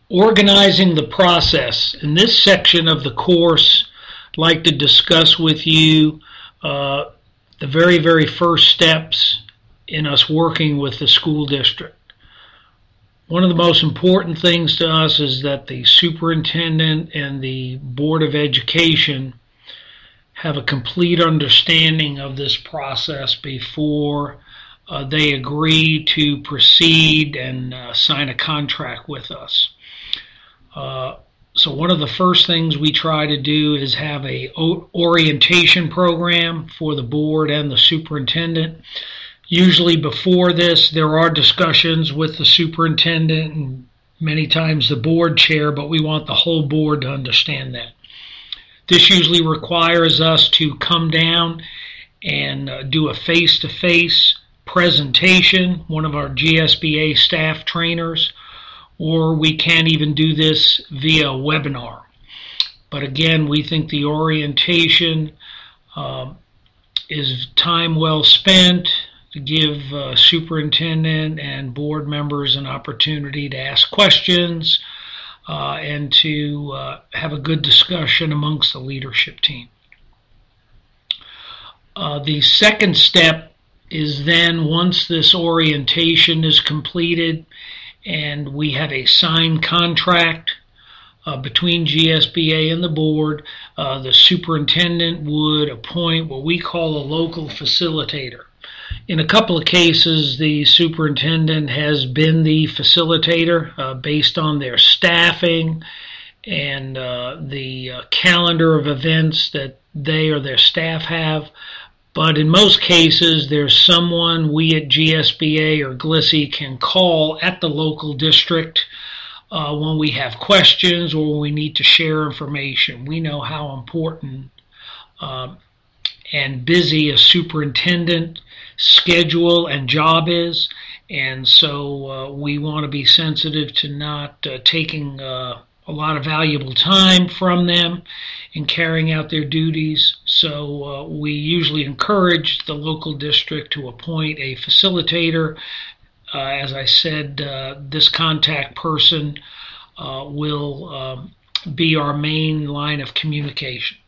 Organizing the process. In this section of the course, I'd like to discuss with you the very first steps in us working with the school district. One of the most important things to us is that the superintendent and the Board of Education have a complete understanding of this process before they agree to proceed and sign a contract with us. So one of the first things we try to do is have a orientation program for the board and the superintendent. Usually before this, there are discussions with the superintendent and many times the board chair, but we want the whole board to understand that. This usually requires us to come down and do a face-to-face presentation, one of our GSBA staff trainers, or we can even do this via webinar. But again, we think the orientation is time well spent to give superintendent and board members an opportunity to ask questions and to have a good discussion amongst the leadership team. The second step is then, once this orientation is completed and we have a signed contract between GSBA and the board, the superintendent would appoint what we call a local facilitator. In a couple of cases, the superintendent has been the facilitator based on their staffing and the calendar of events that they or their staff have. But in most cases, there's someone we at GSBA or GLSI can call at the local district when we have questions or when we need to share information. We know how important and busy a superintendent schedule and job is, and so we want to be sensitive to not taking a lot of valuable time from them in carrying out their duties. So we usually encourage the local district to appoint a facilitator. As I said, this contact person will be our main line of communication.